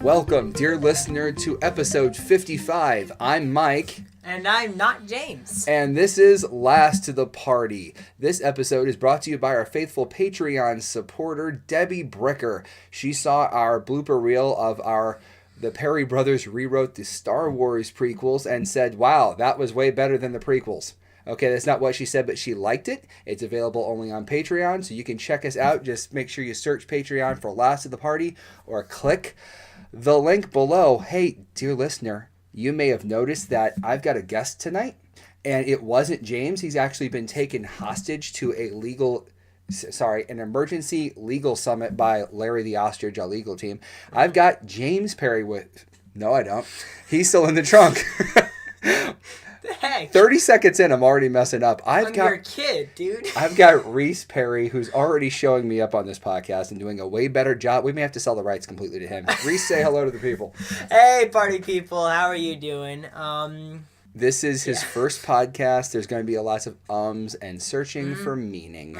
Welcome, dear listener, to episode 55. I'm Mike. And I'm not James. And this is Last to the Party. This episode is brought to you by our faithful Patreon supporter, Debbie Bricker. She saw our blooper reel of the Perry brothers rewrote the Star Wars prequels and said, wow, that was way better than the prequels. Okay, that's not what she said, but she liked it. It's available only on Patreon, so you can check us out. Just make sure you search Patreon for Last to the Party or click the link below. Hey, dear listener, you may have noticed that I've got a guest tonight, and it wasn't James. He's actually been taken hostage to an emergency legal summit by Larry the Ostrich, our legal team. I've got James Perry with... No, I don't. He's still in the trunk. The heck? 30 seconds in, I'm already messing up. I'm your kid, dude. I've got Reece Perry, who's already showing me up on this podcast and doing a way better job. We may have to sell the rights completely to him. Reece, say hello to the people. Hey, party people. How are you doing? This is his first podcast. There's going to be a lot of ums and searching for meaning.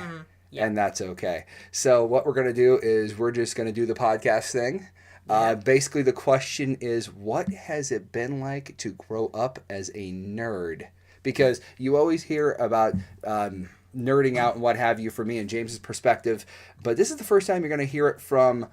Yeah. And that's okay. So what we're going to do is we're just going to do the podcast thing. Basically, the question is, what has it been like to grow up as a nerd? Because you always hear about nerding out and what have you from me and James's perspective, but this is the first time you're going to hear it from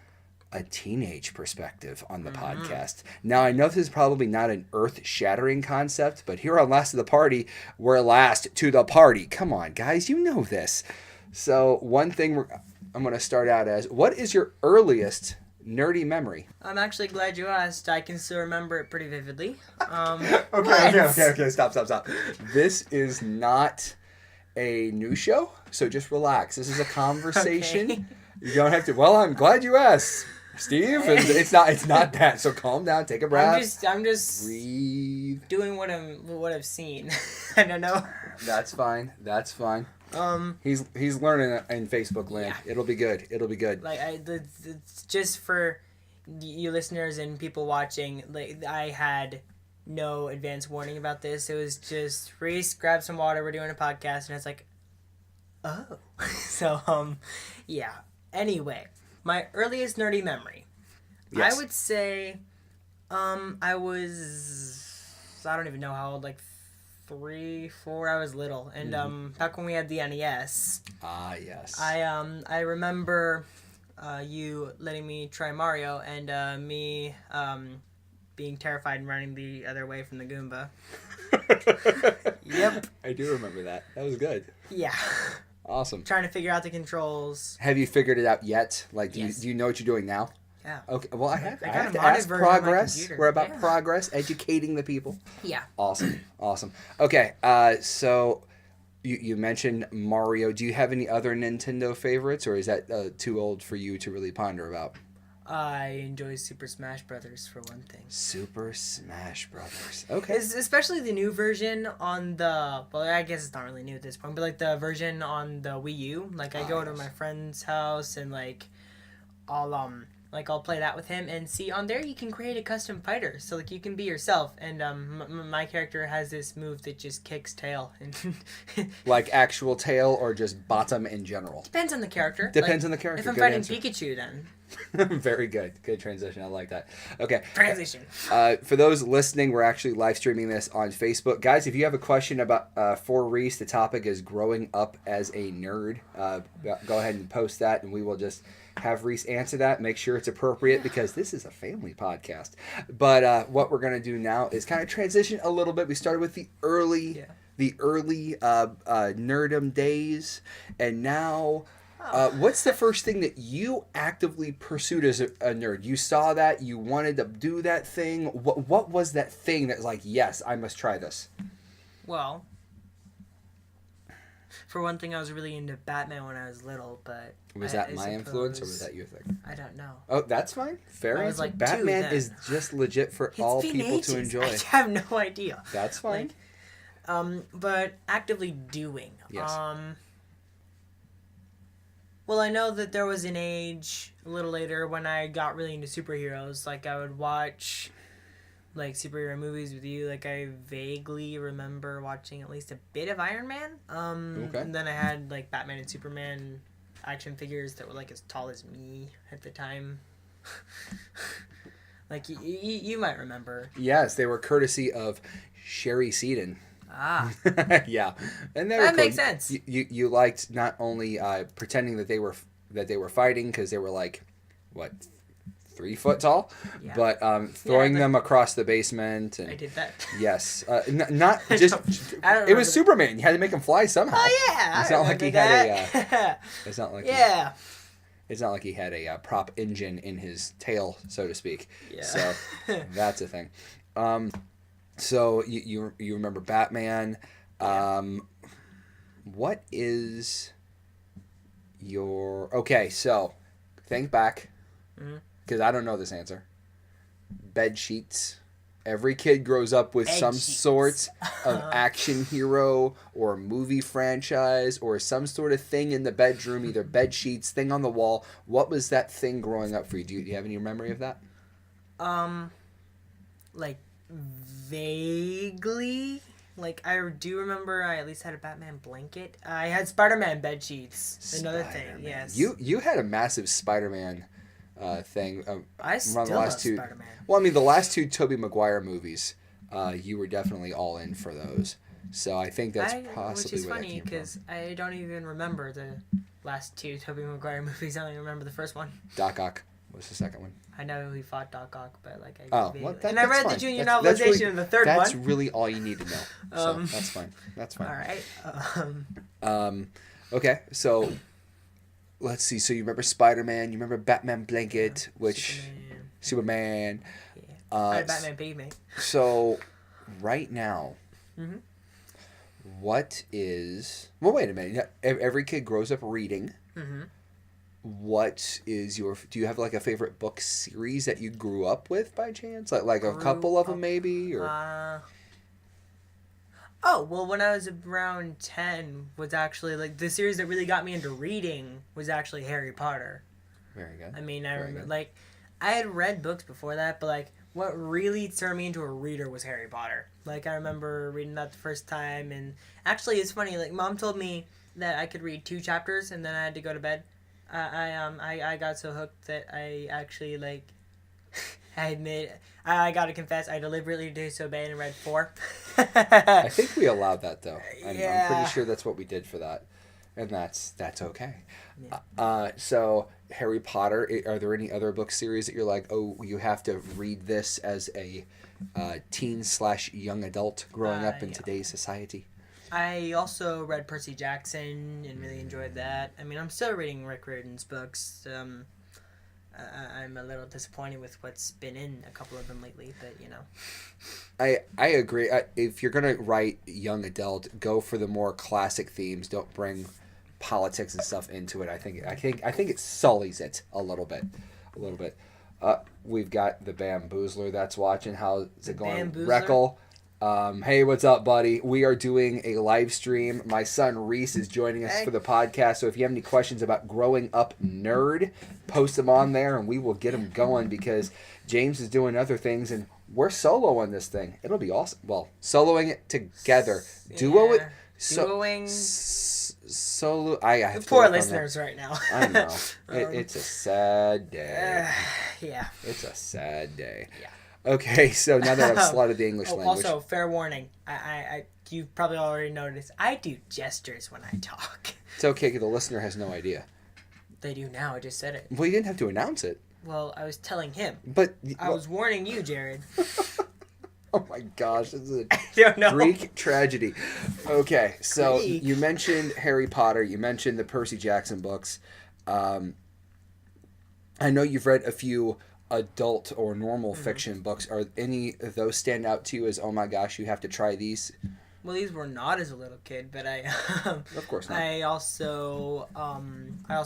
a teenage perspective on the podcast. Now, I know this is probably not an earth-shattering concept, but here on Last to the Party, we're last to the party. Come on, guys, you know this. So one thing I'm going to start out as, what is your earliest nerdy memory? I'm actually glad you asked. I can still remember it pretty vividly. Okay. Stop. This is not a news show, so just relax. This is a conversation. Okay. You don't have to. Well, I'm glad you asked, Steve. Hey. It's not that. So calm down. Take a breath. I'm just breathe. Doing what I've seen. I don't know. That's fine. He's learning in Facebook land. Yeah. It'll be good. Like it's just for you listeners and people watching. Like I had no advance warning about this. It was just Reece, grab some water. We're doing a podcast, and it's like, oh. So yeah. Anyway, my earliest nerdy memory. Yes. I would say, I don't even know how old. Like 3, 4, I was little, and back when we had the NES. Yes. I remember you letting me try Mario, and me being terrified and running the other way from the Goomba. Yep. I do remember that. That was good. Yeah. Awesome. Trying to figure out the controls. Have you figured it out yet? Like, do you know what you're doing now? Yeah. Okay. Well, I have to ask progress. We're about progress, educating the people. Yeah. Awesome. Okay. So you mentioned Mario. Do you have any other Nintendo favorites, or is that too old for you to really ponder about? I enjoy Super Smash Brothers for one thing. Super Smash Brothers. Okay. Especially the new version on the... Well, I guess it's not really new at this point, but like the version on the Wii U. Like I go to my friend's house and like I'll play that with him, and see on there you can create a custom fighter, so like you can be yourself, and my character has this move that just kicks tail, and like actual tail or just bottom in general. Depends on the character. Depends on the character. If I'm fighting Pikachu, then. Very good transition. I like that. Okay. Transition. For those listening, we're actually live streaming this on Facebook, guys. If you have a question about for Reece, the topic is growing up as a nerd. Go ahead and post that, and we will just have Reece answer that. Make sure it's appropriate, because this is a family podcast. But what we're gonna do now is kind of transition a little bit. We started with the early nerdum days, and now. What's the first thing that you actively pursued as a nerd? You saw that, you wanted to do that thing. What was that thing that was like, yes, I must try this? Well, for one thing, I was really into Batman when I was little, but... Was that my influence, or was that your thing? I don't know. Oh, that's fine. Fair answer. Like Batman is just legit for all people to enjoy. I have no idea. That's fine. But actively doing. Yes. Well, I know that there was an age a little later when I got really into superheroes. Like, I would watch, like, superhero movies with you. Like, I vaguely remember watching at least a bit of Iron Man. Okay. And then I had, like, Batman and Superman action figures that were, like, as tall as me at the time. Like you might remember. Yes, they were courtesy of Sherry Seaton. Ah, Yeah, and they were that cool. makes sense. You liked not only pretending that they were fighting because they were like what 3 foot tall, Yeah. but throwing but- them across the basement. And I did that. yes, not just. I don't It was remember Superman. You had to make him fly somehow. Oh yeah, It's I not like he remember had that. It's not like yeah. it's not like he had a prop engine in his tail, so to speak. Yeah. So that's a thing. So you remember Batman? What is your okay? So think back, because I don't know this answer. Bed sheets. Every kid grows up with Bed some sheets. sort of action hero or movie franchise or some sort of thing in the bedroom, either bed sheets, thing on the wall. What was that thing growing up for you? Do you have any memory of that? Like vaguely. Like I do remember, I at least had a Batman blanket. I had Spider-Man bed sheets. Another thing, yes. You had a massive Spider-Man thing. I still love Spider-Man. Well, I mean, the last two Tobey Maguire movies, you were definitely all in for those. So I think that's possibly which is where funny that came because I don't even remember the last two Tobey Maguire movies. I only remember the first one. Doc Ock was the second one. I know he fought Doc Ock, but like And I read the junior novelization of the third one. That's really all you need to know. So that's fine. That's fine. All right. Okay, so let's see. So you remember Spider-Man? You remember Batman blanket, which Superman. Yeah. I had Batman pavement. So right now, what is? Well, wait a minute. Every kid grows up reading. What is your? Do you have like a favorite book series that you grew up with by chance? Like a couple of them maybe, or? Oh, well, when I was around 10, was actually, like, the series that really got me into reading was actually Harry Potter. Very good. I mean, I remember, like, I had read books before that, but, like, what really turned me into a reader was Harry Potter. Like, I remember reading that the first time, and actually, it's funny, like, Mom told me that I could read 2 chapters, and then I had to go to bed. I got so hooked that I actually, like, I gotta confess, I deliberately disobeyed and read 4. I think we allowed that though. I'm pretty sure that's what we did for that, and that's okay. Yeah. So Harry Potter. Are there any other book series that you're like, oh, you have to read this as a teen/young adult growing up in today's society? I also read Percy Jackson and really enjoyed that. I mean, I'm still reading Rick Riordan's books. I'm a little disappointed with what's been in a couple of them lately, but you know. I agree. If you're gonna write young adult, go for the more classic themes. Don't bring politics and stuff into it. I think it sullies it a little bit. We've got the Bamboozler that's watching. How's it going, Reckle? Hey, what's up, buddy? We are doing a live stream. My son Reece is joining us for the podcast. So if you have any questions about growing up nerd, post them on there and we will get them going because James is doing other things and we're solo on this thing. It'll be awesome. Well, soloing it together. Duoing. Solo. I have poor listeners right now. I know. It's a sad day. Yeah. It's a sad day. Yeah. Okay, so now that I've slotted the English language. Also, fair warning. I you probably already noticed. I do gestures when I talk. It's okay because the listener has no idea. They do now. I just said it. Well, you didn't have to announce it. Well, I was telling him. But I was warning you, Jared. Oh my gosh, this is a Greek tragedy. Okay, so Greek. You mentioned Harry Potter. You mentioned the Percy Jackson books. I know you've read a few adult or normal fiction books. Are any of those stand out to you as, oh my gosh, you have to try these? Well, these were not as a little kid, but Of course not. I also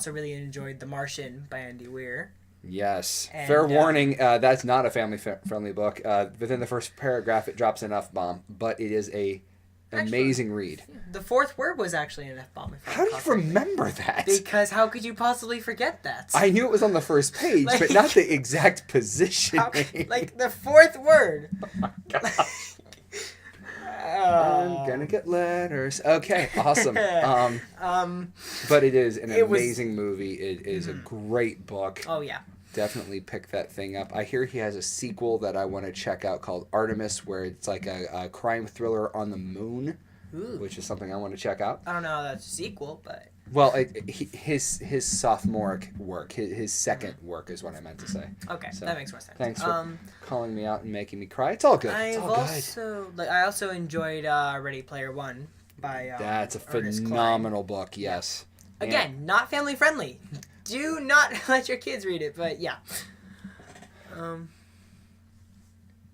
really enjoyed The Martian by Andy Weir. Yes. And, Fair warning, that's not a family-friendly book. Within the first paragraph, it drops an F-bomb, but it is a amazing read. The 4th word was actually an F-bomb. How do you remember that? Because how could you possibly forget that? I knew it was on the first page, but not the exact position. Like the 4th word. Oh my gosh. I'm gonna get letters. Okay, awesome. But it is an amazing movie. It is a great book. Oh yeah. definitely pick that thing up. I hear he has a sequel that I want to check out called Artemis, where it's like a crime thriller on the moon, Ooh. which is something I want to check out. I don't know how that's a sequel, but Well, his sophomoric work, his second work is what I meant to say. okay, So, that makes more sense. Thanks for calling me out and making me cry. It's all good. It's all good. I also enjoyed Ready Player One by That's a Ernest phenomenal book. Yes. Again, not family friendly. Do not let your kids read it, but yeah.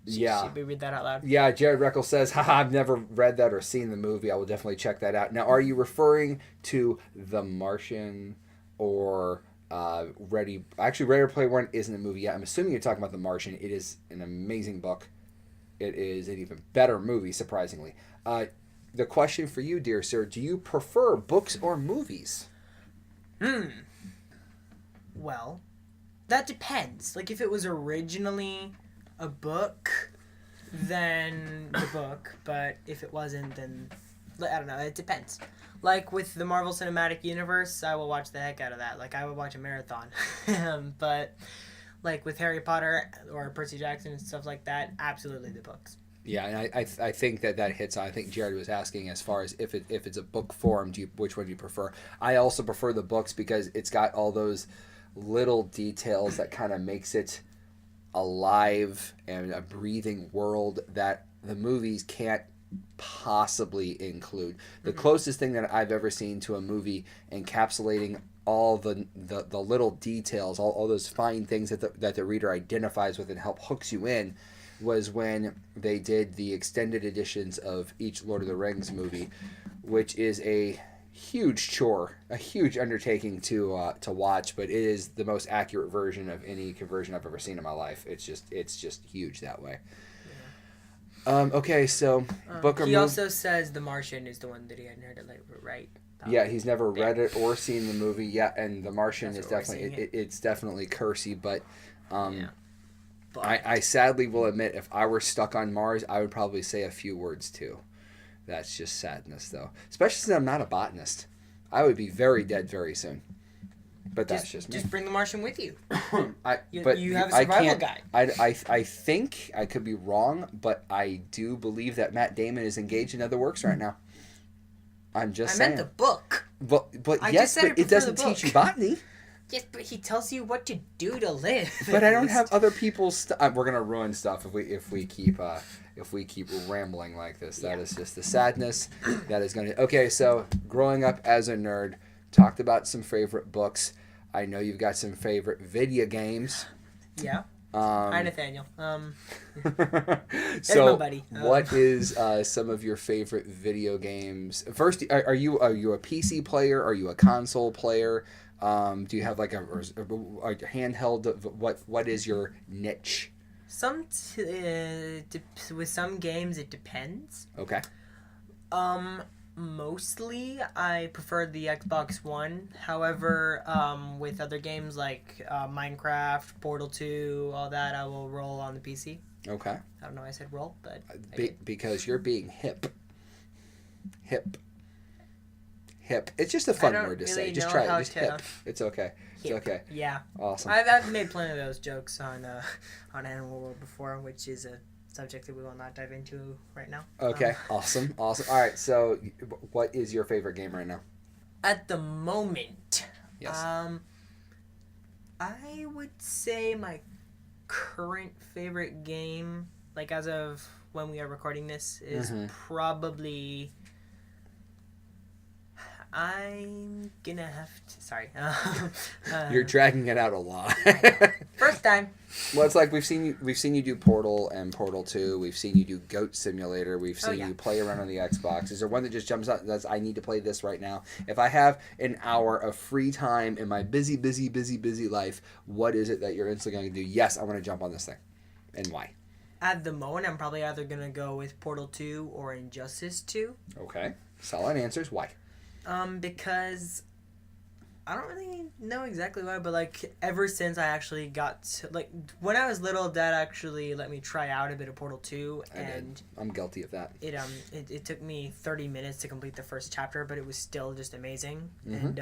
Should we read that out loud? Yeah, Jared Reckel says, haha, I've never read that or seen the movie. I will definitely check that out. Now, are you referring to The Martian or Ready Player One isn't a movie yet. I'm assuming you're talking about The Martian. It is an amazing book. It is an even better movie, surprisingly. The question for you, dear sir, do you prefer books or movies? Well, that depends. Like, if it was originally a book, then the book. But if it wasn't, then I don't know. It depends. Like, with the Marvel Cinematic Universe, I will watch the heck out of that. Like, I would watch a marathon. But, like, with Harry Potter or Percy Jackson and stuff like that, absolutely the books. Yeah, and I think that hits on. I think Jared was asking as far as if it's a book form, which one do you prefer? I also prefer the books because it's got all those little details that kind of makes it alive and a breathing world that the movies can't possibly include. The closest thing that I've ever seen to a movie encapsulating all the little details, all those fine things that the reader identifies with and help hooks you in, was when they did the extended editions of each Lord of the Rings movie, which is a huge chore, a huge undertaking to watch, but it is the most accurate version of any conversion I've ever seen in my life. It's just huge that way. Yeah. Okay, so book or movie. He also says The Martian is the one that he hadn't heard it right. Yeah, he's never read it or seen the movie. Yeah, and The Martian is definitely it's definitely cursey, but I sadly will admit, if I were stuck on Mars, I would probably say a few words too. That's just sadness, though. Especially since I'm not a botanist. I would be very dead very soon. But that's just me. Just bring the Martian with you. You have a survival guide. I think, I could be wrong, but I do believe that Matt Damon is engaged in other works right now. I'm just saying. I meant the book. But yes, but it doesn't teach you botany. Yes, but he tells you what to do to live. But I don't have other people's stuff. We're gonna ruin stuff if we keep rambling like this. That is just the sadness. That is gonna. Okay, so growing up as a nerd, talked about some favorite books. I know you've got some favorite video games. Yeah. Hi, Nathaniel. So, my buddy. What is some of your favorite video games? First, are you a PC player? Are you a console player? Do you have like a handheld? What is your niche? With some games it depends. Okay. Mostly I prefer the Xbox One. However, with other games like Minecraft, Portal 2, all that, I will roll on the PC. Okay. I don't know why I said roll, but because you're being hip. It's just a fun word to say. Just try it. Just hip. It's okay. It's okay. Yeah. Awesome. I've made plenty of those jokes on Animal World before, which is a subject that we will not dive into right now. Okay. Awesome. All right. So, what is your favorite game right now? At the moment, yes. I would say my current favorite game, like as of when we are recording this, is probably. I'm gonna have to. Sorry. You're dragging it out a lot. First time. Well, it's like we've seen you do Portal and Portal 2. We've seen you do Goat Simulator. We've seen you play around on the Xbox. Is there one that just jumps out that's I need to play this right now? If I have an hour of free time in my busy life, what is it that you're instantly going to do? Yes, I want to jump on this thing. And why? At the moment, I'm probably either going to go with Portal 2 or Injustice 2. Okay. Solid answers. Why? Because I don't really know exactly why, but like ever since I actually got to, like when I was little, Dad actually let me try out a bit of Portal 2, and I'm guilty of that. It took me 30 minutes to complete the first chapter, but it was still just amazing. And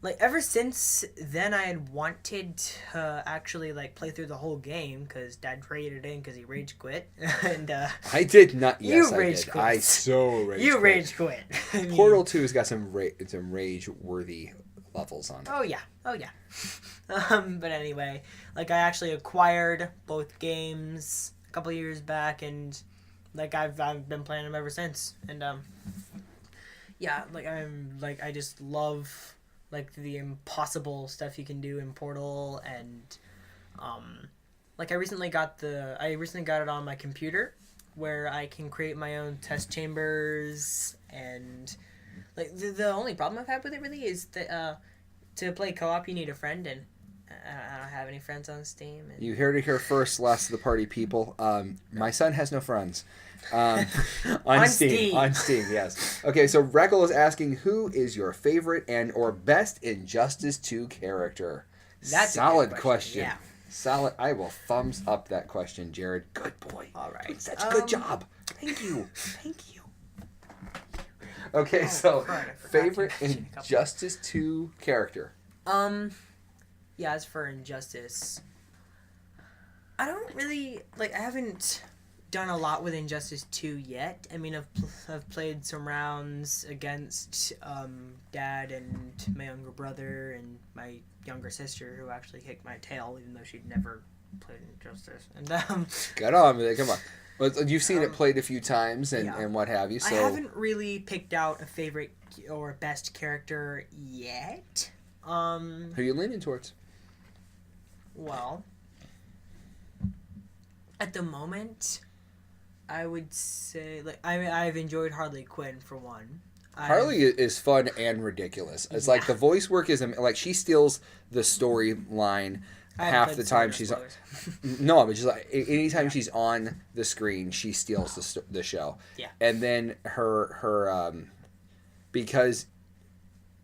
like ever since then I had wanted to actually like play through the whole game because Dad traded in because he rage quit and I did not. you Yes, I rage did. quit. I so rage you quit. rage quit. I mean, Portal 2's got some rage worthy levels on it. oh yeah, oh yeah. But anyway, like I actually acquired both games a couple years back, and like I've been playing them ever since, and yeah, like I just love like the impossible stuff you can do in Portal, and like I recently got it on my computer where I can create my own test chambers, and like the only problem I've had with it really is that to play co-op you need a friend, and I don't have any friends on Steam. And... You heard it here first, last of the party people. My son has no friends. On Steam. On Steam, yes. Okay, so Reckle is asking, who is your favorite and or best Injustice 2 character? That's solid a good question. Yeah. Solid. I will thumbs up that question, Jared. Good boy. All right. Good, such a good job. Thank you. Thank you. Okay, so favorite Injustice 2 character. Yeah, as for Injustice, I don't really like. I haven't done a lot with Injustice 2 yet. I mean, I've played some rounds against Dad and my younger brother and my younger sister, who actually kicked my tail, even though she'd never played Injustice. And Get on with it. Come on. Well, you've seen it played a few times and what have you. So I haven't really picked out a favorite or best character yet. Who are you leaning towards? Well, at the moment, I would say like I've enjoyed Harley Quinn for one. Harley is fun and ridiculous. It's like the voice work is like she steals the storyline half the time she's on. No, but just like anytime she's on the screen, she steals the show. Yeah. And then her because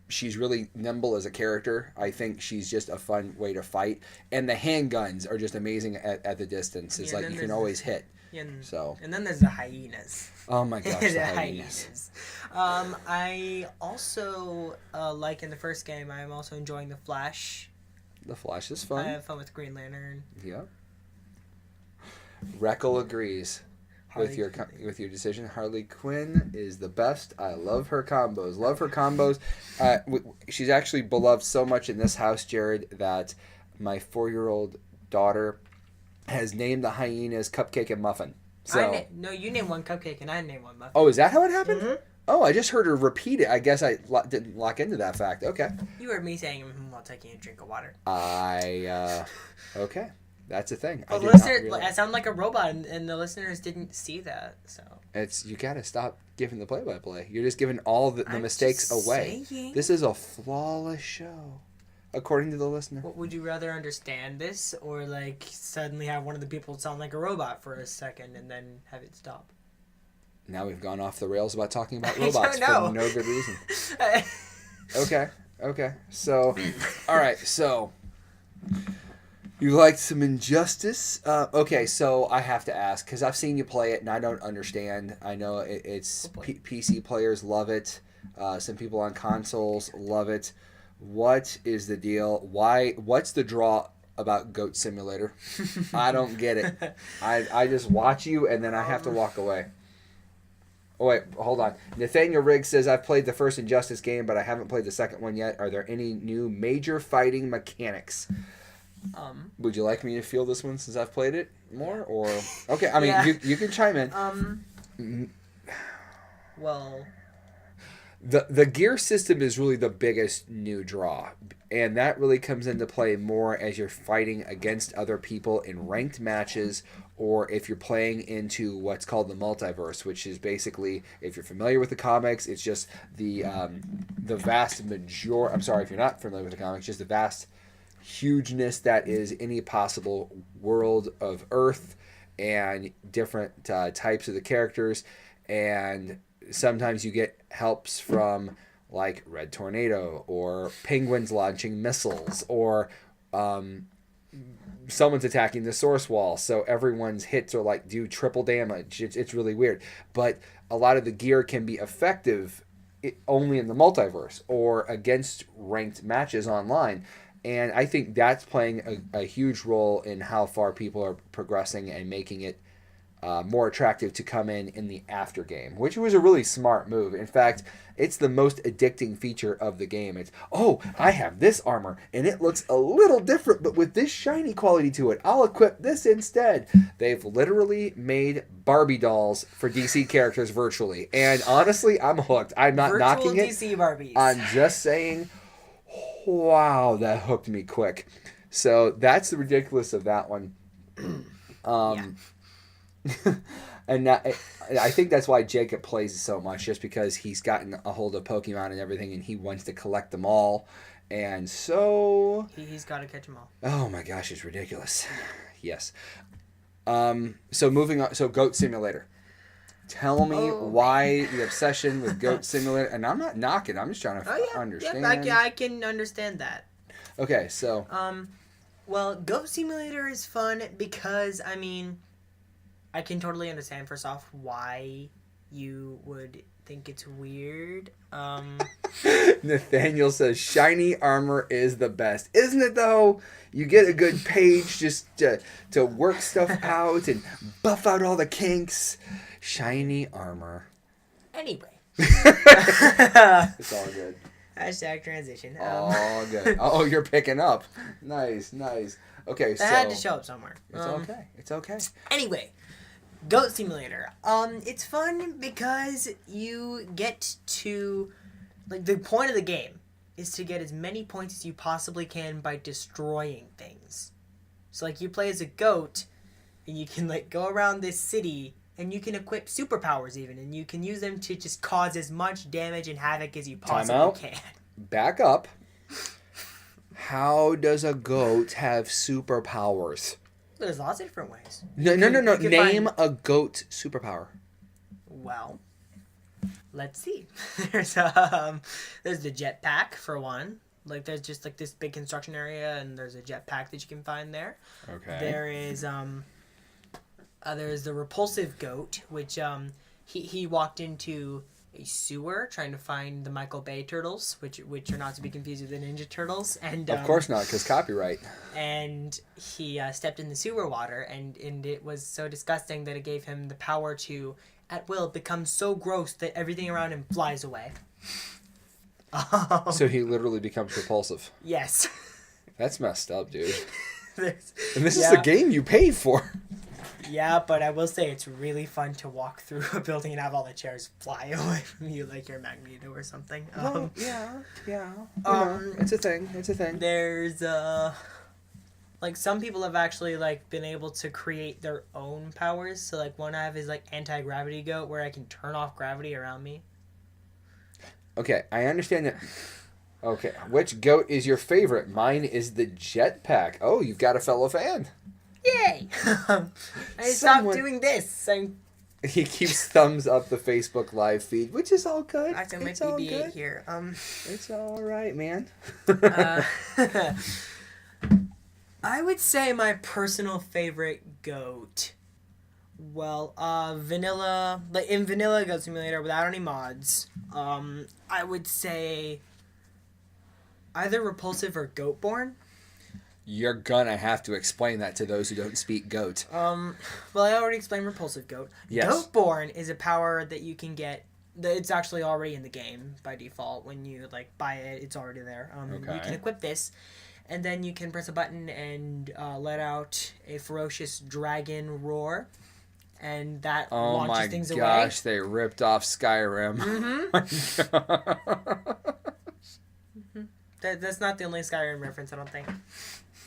she's really nimble as a character, I think she's just a fun way to fight. And the handguns are just amazing at the distance. It's like you can always hit. And then there's the hyenas. Oh my gosh, the hyenas. I also like in the first game. I'm also enjoying the Flash. The Flash is fun. I have fun with Green Lantern. Yeah. Reckle agrees with your decision. Harley Quinn is the best. I love her combos. She's actually beloved so much in this house, Jared, that my 4-year-old daughter has named the hyenas Cupcake and Muffin. So no, you named one Cupcake and I named one Muffin. Oh, is that how it happened? Mm-hmm. Oh, I just heard her repeat it. I guess I didn't lock into that fact. Okay. You heard me saying while taking a drink of water. Okay. That's a thing. But I sound like a robot, and the listeners didn't see that. So you gotta stop giving the play-by-play. You're just giving all the mistakes away. This is a flawless show, according to the listener. What, would you rather understand this, or like suddenly have one of the people sound like a robot for a second and then have it stop? Now we've gone off the rails about talking about robots for no good reason. Okay. So, all right. So, you liked some Injustice. Okay, so I have to ask, because I've seen you play it, and I don't understand. I know it's PC players love it. Some people on consoles love it. What is the deal? What's the draw about Goat Simulator? I don't get it. I just watch you, and then I have to walk away. Oh, wait, hold on. Nathaniel Riggs says, I've played the first Injustice game, but I haven't played the second one yet. Are there any new major fighting mechanics? Would you like me to feel this one since I've played it more? Or okay, I mean, you can chime in. Well... The gear system is really the biggest new draw, and that really comes into play more as you're fighting against other people in ranked matches, or if you're playing into what's called the multiverse, which is basically, if you're familiar with the comics, it's just the vast majority. I'm sorry if you're not familiar with the comics, just the vast hugeness that is any possible world of Earth and different types of the characters, and sometimes you get helps from like Red Tornado or penguins launching missiles or someone's attacking the source wall, so everyone's hits are like do triple damage. It's really weird, but a lot of the gear can be effective only in the multiverse or against ranked matches online. And I think that's playing a huge role in how far people are progressing and making it more attractive to come in the after game, which was a really smart move. In fact, it's the most addicting feature of the game. It's, oh, I have this armor and it looks a little different, but with this shiny quality to it, I'll equip this instead. They've literally made Barbie dolls for DC characters virtually. And honestly, I'm hooked. I'm not Virtual knocking it. DC Barbies. I'm just saying, wow, that hooked me quick. So that's the ridiculous of that one. Yeah. And I think that's why Jacob plays so much, just because he's gotten a hold of Pokemon and everything, and he wants to collect them all. And so he's got to catch them all. Oh my gosh, it's ridiculous. Yes. So moving on. So Goat Simulator. Tell me why the obsession with Goat Simulator. And I'm not knocking. I'm just trying to understand. Yeah, I can understand that. Okay, so. Well, Goat Simulator is fun because, I mean, I can totally understand, first off, why you would think it's weird. Nathaniel says, shiny armor is the best. Isn't it, though? You get a good page just to work stuff out and buff out all the kinks. Shiny armor. Anyway. It's all good. Hashtag transition. All good. Oh, you're picking up. Nice. Okay, so. I had to show up somewhere. It's okay. Anyway. Goat Simulator. It's fun because you get to, like, the point of the game is to get as many points as you possibly can by destroying things. So, like, you play as a goat, and you can, like, go around this city, and you can equip superpowers even, and you can use them to just cause as much damage and havoc as you possibly can. Back up. How does a goat have superpowers? There's lots of different ways. No. Name a goat superpower. Well, let's see. There's the jetpack for one. Like, there's just like this big construction area, and there's a jetpack that you can find there. Okay. There is there's the repulsive goat, which he walked into a sewer trying to find the Michael Bay turtles, which are not to be confused with the Ninja Turtles. And of course not, because copyright. And he stepped in the sewer water, and it was so disgusting that it gave him the power to, at will, become so gross that everything around him flies away. So he literally becomes repulsive. Yes. That's messed up, dude. And this is the game you paid for. Yeah, but I will say it's really fun to walk through a building and have all the chairs fly away from you like you're Magneto or something. Yeah. It's a thing. There's like, some people have actually, like, been able to create their own powers. So, like, one I have is, like, anti-gravity goat, where I can turn off gravity around me. Okay, I understand that. Okay, which goat is your favorite? Mine is the jetpack. Oh, you've got a fellow fan. Yay! I stopped doing this. He keeps thumbs up the Facebook live feed, which is all good. I can make all BB-8 good here. It's all right, man. I would say my personal favorite goat. Well, vanilla, like in vanilla Goat Simulator without any mods. I would say either Repulsive or Goatborn. You're gonna have to explain that to those who don't speak goat. Well, I already explained Repulsive Goat. Yes. Goatborn is a power that you can get. It's actually already in the game by default. When you, like, buy it, it's already there. Okay. You can equip this, and then you can press a button and let out a ferocious dragon roar, and that launches things away. Oh my gosh, they ripped off Skyrim. That's not the only Skyrim reference, I don't think.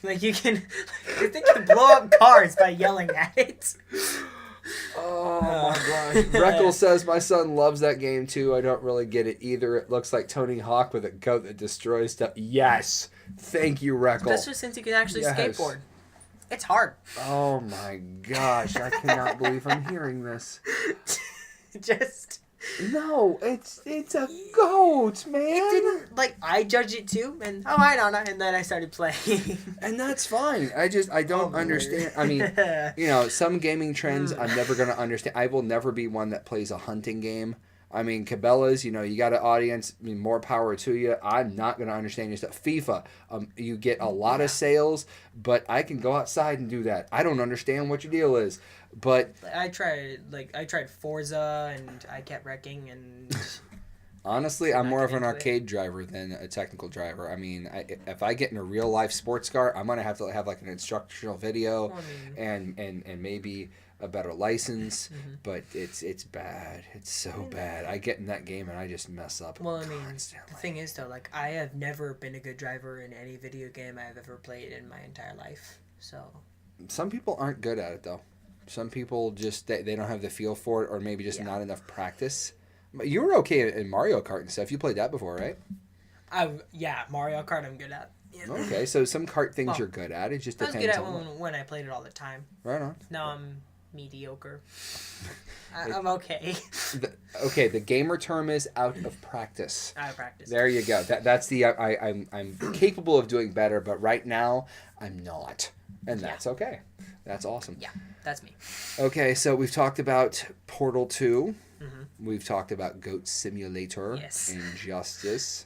Like, you can blow up cars by yelling at it. Oh my gosh. Reckle says, my son loves that game too. I don't really get it either. It looks like Tony Hawk with a goat that destroys stuff. Yes. Thank you, Reckle. Especially since you can actually skateboard. It's hard. Oh my gosh. I cannot believe I'm hearing this. No, it's a goat, man. It didn't, like, I judged it too, and I don't know, and then I started playing. And that's fine. I don't understand. I mean, some gaming trends I'm never going to understand. I will never be one that plays a hunting game. I mean, Cabela's, you know, you got an audience. I mean, more power to you. I'm not going to understand your stuff. FIFA, you get a lot of sales, but I can go outside and do that. I don't understand what your deal is, but I tried Forza and I kept wrecking and. honestly, I'm more of an arcade driver than a technical driver. I mean, if I get in a real life sports car, I'm gonna have to have like an instructional video, and maybe a better license. But it's bad. It's so bad. I get in that game and I just mess up. Well, I mean, constantly. the thing is though, like I have never been a good driver in any video game I've ever played in my entire life. So. Some people aren't good at it though. Some people just they don't have the feel for it, or maybe just not enough practice. You were okay in Mario Kart and stuff. You played that before, right? Mario Kart I'm good at. Yeah. Okay, so some kart things you're good at. It just depends. I was good at when I played it all the time. Right on. Now I'm mediocre. I'm okay. The gamer term is out of practice. Out of practice. There you go. That's the I'm capable of doing better, but right now I'm not, and that's okay. That's awesome. Yeah, that's me. Okay, so we've talked about Portal 2. We've talked about Goat Simulator, Injustice.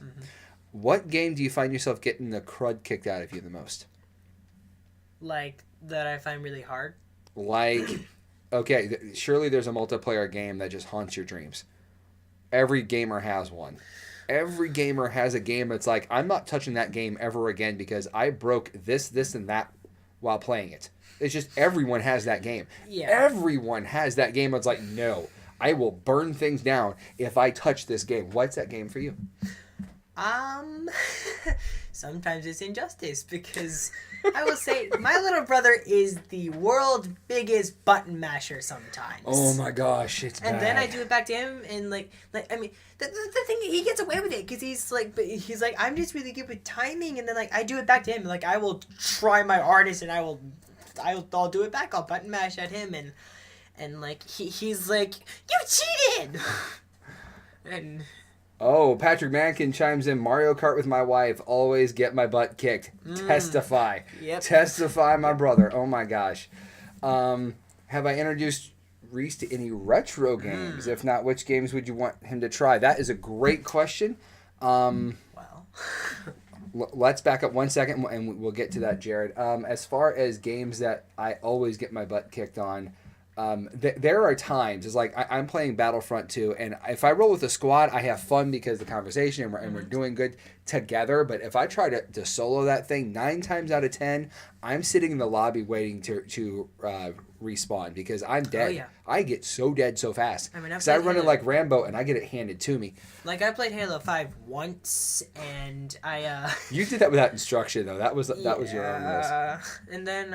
What game do you find yourself getting the crud kicked out of you the most? Like, that I find really hard? Like, okay, surely there's a multiplayer game that just haunts your dreams. Every gamer has one. Every gamer has a game that's like, I'm not touching that game ever again because I broke this, and that while playing it. It's just everyone has that game. Yeah. Everyone has that game that's like, no, I will burn things down if I touch this game. What's that game for you? Sometimes it's Injustice because I will say my little brother is the world's biggest button masher sometimes. Oh my gosh, it's bad. And then I do it back to him and I mean the thing, he gets away with it because he's like I'm just really good with timing, and then like I do it back to him, like I will try my hardest and I'll do it back. I'll button mash at him and like he's like, you cheated. And oh, Patrick Mankin chimes in, Mario Kart with my wife, always get my butt kicked. Testify. Yep. Testify, my brother. Oh my gosh. Have I introduced Reece to any retro games? If not, which games would you want him to try? That is a great question. Well. Let's back up 1 second and we'll get to that, Jared. As far as games that I always get my butt kicked on, there are times, it's like I'm playing Battlefront 2, and if I roll with a squad, I have fun because of the conversation and we're doing good together. But if I try to solo that thing, 9 times out of 10, I'm sitting in the lobby waiting to respawn because I'm dead. Oh, yeah. I get so dead so fast. I mean, because I run it like Rambo and I get it handed to me. Like I played Halo 5 once, and I You did that without instruction though. That was your own risk. And then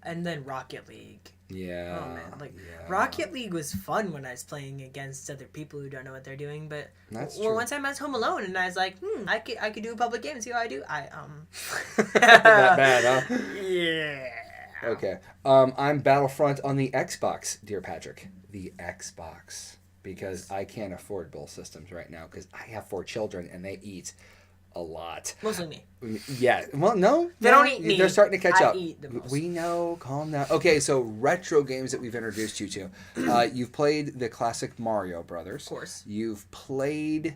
and then Rocket League. Yeah. Oh man, Rocket League was fun when I was playing against other people who don't know what they're doing. But one time I was home alone and I was like, I could do a public game and see how I do. That bad, huh? Yeah. Okay. I'm Battlefront on the Xbox, dear Patrick. The Xbox. Because I can't afford both systems right now because I have 4 children and they eat a lot. Mostly me. Yeah. Well, no. They don't eat me. They're starting to catch up. I eat the most. We know. Calm down. Okay, so retro games that we've introduced you to. You've played the classic Mario Brothers. Of course. You've played...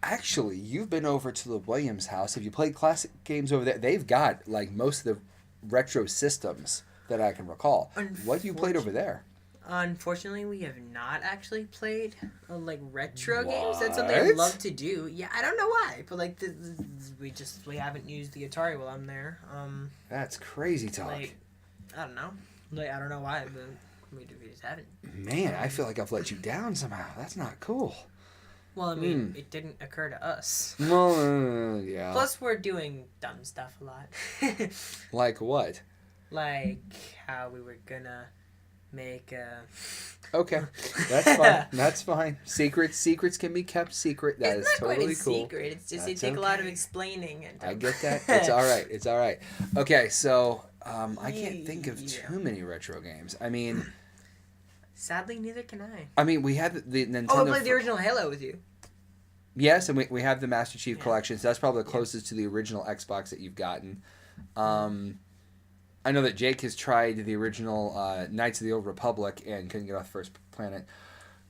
Actually, you've been over to the Williams house. Have you played classic games over there? They've got like most of the retro systems that I can recall. What have you played over there? Unfortunately, we have not actually played like retro games. That's something I'd love to do. Yeah, I don't know why, but like we haven't used the Atari while I'm there. That's crazy talk. Like, I don't know. Like I don't know why, but we just haven't. Man, I feel like I've let you down somehow. That's not cool. Well, I mean, it didn't occur to us. Well, yeah. Plus, we're doing dumb stuff a lot. Like what? Like how we were gonna make a... Okay, that's fine. That's fine. Secrets can be kept secret. That is totally cool. It's not quite a secret. It's just it take a lot of explaining. And I get that. It's all right. It's all right. Okay, so I can't think of too many retro games. I mean... Sadly, neither can I. I mean, we had the Nintendo... Oh, I played the original Halo with you. Yes, and we have the Master Chief Collection, so that's probably the closest to the original Xbox that you've gotten. I know that Jake has tried the original Knights of the Old Republic and couldn't get off the first planet.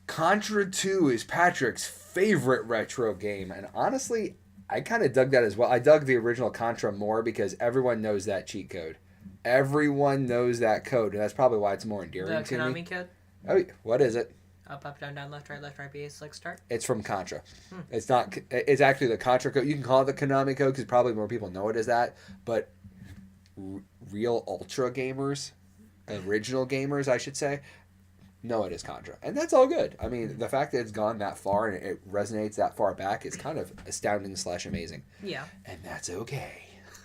Contra 2 is Patrick's favorite retro game, and honestly, I kind of dug that as well. I dug the original Contra more because everyone knows that cheat code. Everyone knows that code, and that's probably why it's more endearing The to me. Konami code? Oh, what is it? Up, down, down, left, right, B, select, start? It's from Contra. It's not. It's actually the Contra code. You can call it the Konami code because probably more people know it as that. But real ultra gamers, original gamers, I should say, know it is Contra, and that's all good. I mean, the fact that it's gone that far and it resonates that far back is kind of astounding / amazing. Yeah. And that's okay.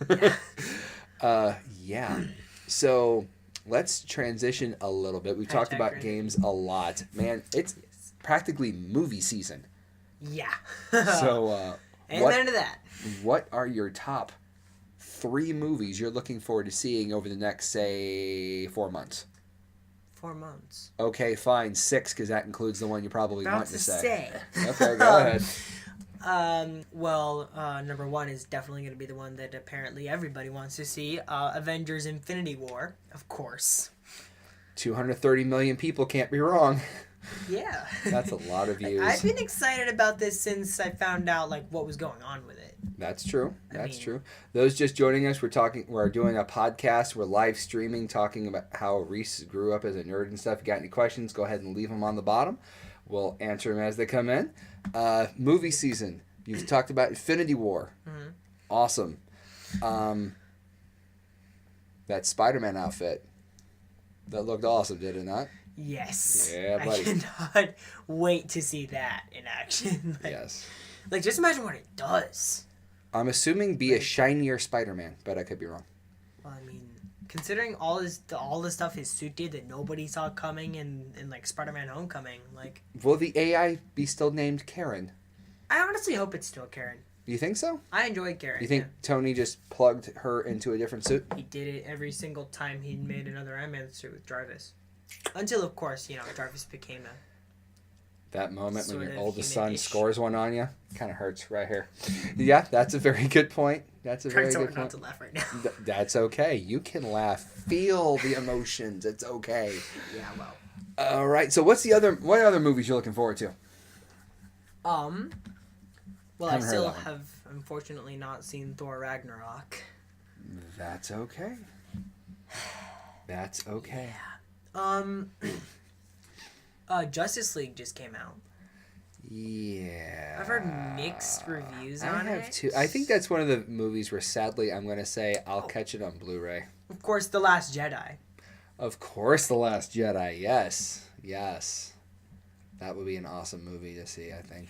Yeah. Yeah. So let's transition a little bit. We've talked about games a lot. Man, it's practically movie season. Yeah. So Amen to that. What are your top 3 movies you're looking forward to seeing over the next, say, 4 months? 4 months. Okay, fine. 6, because that includes the one you probably want to say. say. Okay, go ahead. Well, number 1 is definitely going to be the one that apparently everybody wants to see. Avengers Infinity War, of course. 230 million people can't be wrong. Yeah. That's a lot of views. I've been excited about this since I found out, like, what was going on with it. That's true. That's true. Those just joining us, we're doing a podcast. We're live streaming, talking about how Reece grew up as a nerd and stuff. If you got any questions, go ahead and leave them on the bottom. We'll answer them as they come in. Movie season. You've talked about Infinity War. Mm-hmm. Awesome. That Spider-Man outfit. That looked awesome, did it not? Yes. Yeah, buddy. I cannot wait to see that in action. Yes. Like, just imagine what it does. I'm assuming be a shinier Spider-Man, but I could be wrong. Well, I mean, considering all the stuff his suit did that nobody saw coming in like Spider-Man Homecoming, like... Will the AI be still named Karen? I honestly hope it's still Karen. You think so? I enjoyed Karen. You think Tony just plugged her into a different suit? He did it every single time he made another Ant-Man suit with Jarvis. Until, of course, Jarvis became a... That moment when Sort your of oldest son human-ish. scores one on you kind of hurts right here. Yeah, that's a very good point. That's a very Trying good so hard point. not to laugh right now. That's okay. You can laugh. Feel the emotions. It's okay. Yeah, well. All right. So what other movies you're looking forward to? Well, I Haven't heard still that one. have unfortunately not seen Thor Ragnarok. That's okay. That's okay. Justice League just came out. Yeah. I've heard mixed reviews on it. I have too. I think that's one of the movies where sadly I'm going to say I'll catch it on Blu-ray. Of course, The Last Jedi. Of course, The Last Jedi. Yes. Yes. That would be an awesome movie to see, I think.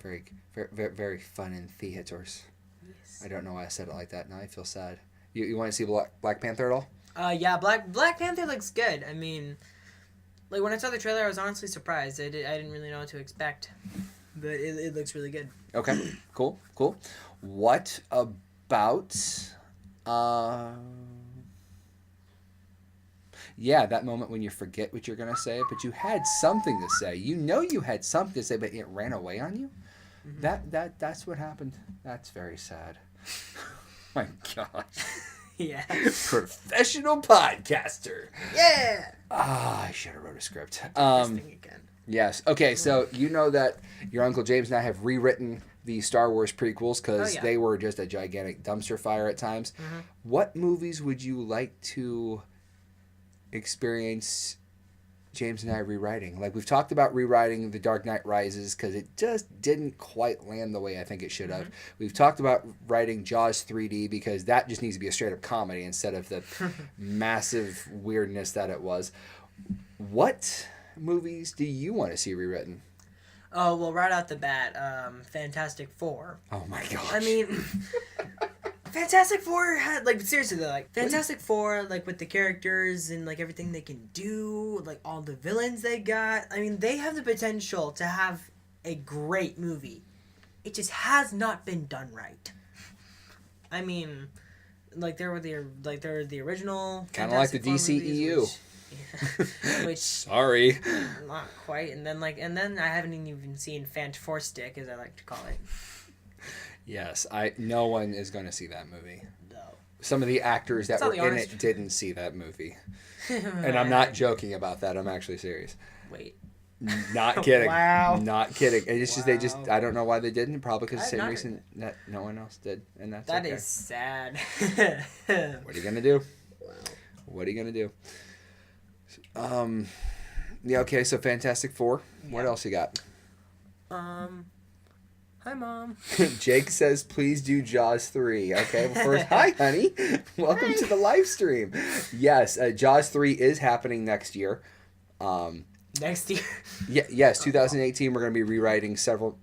Very, very, very fun in theaters. Yes. I don't know why I said it like that. Now I feel sad. You want to see Black Panther at all? Yeah, Black Panther looks good. I mean, like, when I saw the trailer, I was honestly surprised. I didn't really know what to expect. But it looks really good. Okay. Cool. What about... Yeah, that moment when you forget what you're going to say, but you had something to say. You know you had something to say, but it ran away on you? Mm-hmm. That's what happened. That's very sad. My gosh. Yeah. Professional podcaster. Yeah! I should have wrote a script. This thing again. Yes. Okay, so you know that your Uncle James and I have rewritten the Star Wars prequels because they were just a gigantic dumpster fire at times. Mm-hmm. What movies would you like to experience James and I rewriting? Like, we've talked about rewriting The Dark Knight Rises because it just didn't quite land the way I think it should have. We've talked about writing Jaws 3D because that just needs to be a straight up comedy instead of the massive weirdness that it was. What movies do you want to see rewritten? Oh, well, right out the bat, Fantastic Four. Oh my gosh. I mean, Fantastic Four had, like, seriously though, like, Fantastic Four, like, with the characters and, like, everything they can do, like, all the villains they got, I mean, they have the potential to have a great movie. It just has not been done right. I mean, like, there were the original kind of like the DCEU. Which sorry, not quite, and then I haven't even seen Fant4stick, as I like to call it. Yes, no one is going to see that movie. No. some of the actors that It's not were the in honest it truth. didn't see that movie. And I'm not joking about that. I'm actually serious. Wait. Not kidding. Wow. Not kidding. It's just they just Wow. I don't know why they didn't. Probably because the I've same not reason that no one else did, and that's That okay. is sad. What are you gonna do? Wow. What are you gonna do? Yeah. Okay. So Fantastic Four. What Yeah. else you got? Hi, Mom. Jake says, please do Jaws 3. Okay, well, first, hi, honey. Welcome to the live stream. Yes, Jaws 3 is happening next year. Next year. Yes, 2018, we're going to be rewriting several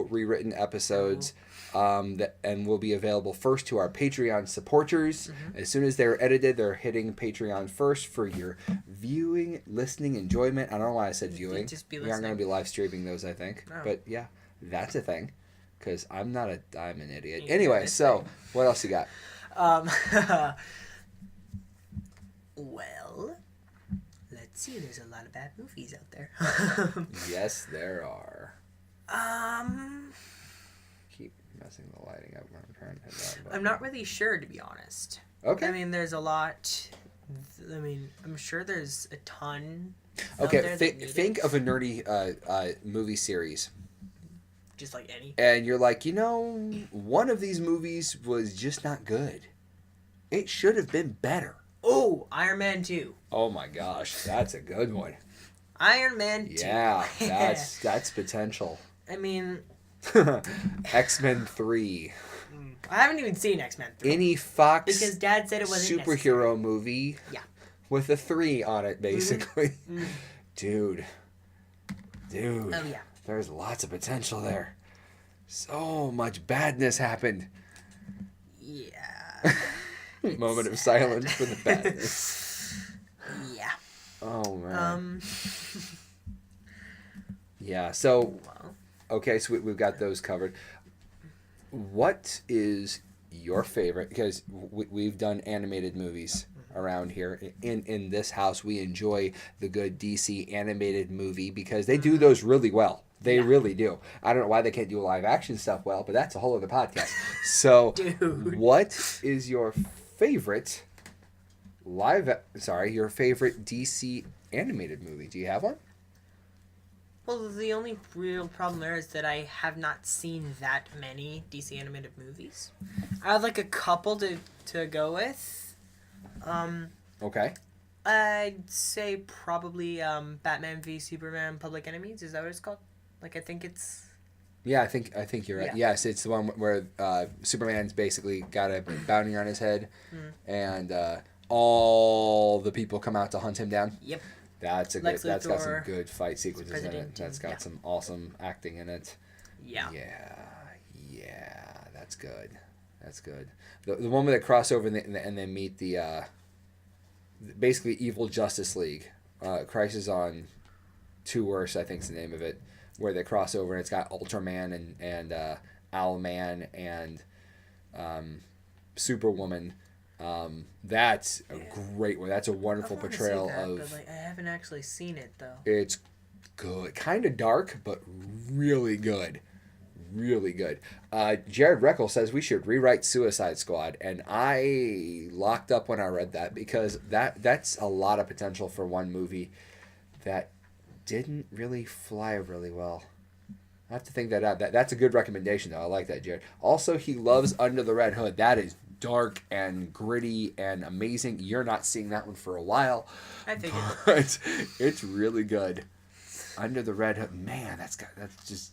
rewritten episodes and will be available first to our Patreon supporters. Mm-hmm. As soon as they're edited, they're hitting Patreon first for your viewing, listening, enjoyment. I don't know why I said viewing. Just be We aren't going to listening. be live streaming those, I think. No. But yeah, that's a thing. Because I'm an idiot. Yeah, Anyway, that's so thing. what else you got? Well, let's see. There's a lot of bad movies out there. Yes, there are. um, Keep messing the lighting up when I'm trying to hit that button. I'm not really sure, to be honest. Okay. I mean, there's a lot. I mean, I'm sure there's a ton. out Okay, there that need think it. of a nerdy movie series. Just like any. And you're like, one of these movies was just not good. It should have been better. Oh, Iron Man 2. Oh my gosh, that's a good one. Iron Man 2. Yeah, that's potential. I mean, X-Men 3. I haven't even seen X-Men 3. Any Fox Because Dad said it wasn't superhero movie Yeah. with a 3 on it, basically. Mhm. Dude. Oh, yeah. There's lots of potential there. So much badness happened. Yeah. Moment of silence for the badness. Yeah. Oh, man. Um. Yeah, so, Well, okay, so we've got those covered. What is your favorite? Because we've done animated movies around here. In this house, we enjoy the good DC animated movie because they do those really well. They really do. I don't know why they can't do live action stuff well, but that's a whole other podcast. So, Dude. what is your favorite your favorite DC animated movie? Do you have one? well, the only real problem there is that I have not seen that many DC animated movies. I have like a couple to go with. Okay. I'd say probably Batman v Superman: Public Enemies. Is that what it's called? Like I think it's. Yeah, I think you're right. Yeah. Yes, it's the one where Superman's basically got a bounty on his head, and all the people come out to hunt him down. Yep. That's Lex that's got some Luthor, good fight sequences in it. President, That's got yeah. some awesome acting in it. Yeah. Yeah, that's good. That's good. The one where they cross over and they meet the basically evil Justice League, Crisis on Two Earths, I think is the name of it, where they cross over and it's got Ultraman and Owlman and Superwoman. That's a great one. That's a wonderful I wanna see portrayal that, of. But, like, I haven't actually seen it though. It's good, kind of dark, but really good, really good. Jared Reckel says we should rewrite Suicide Squad, and I locked up when I read that because that's a lot of potential for one movie that didn't really fly really well. I have to think that out. That's a good recommendation, though. I like that, Jared. Also, he loves Under the Red Hood. That is dark and gritty and amazing. You're not seeing that one for a while. I figured. But it's really good. Under the Red Hood. Man, that's just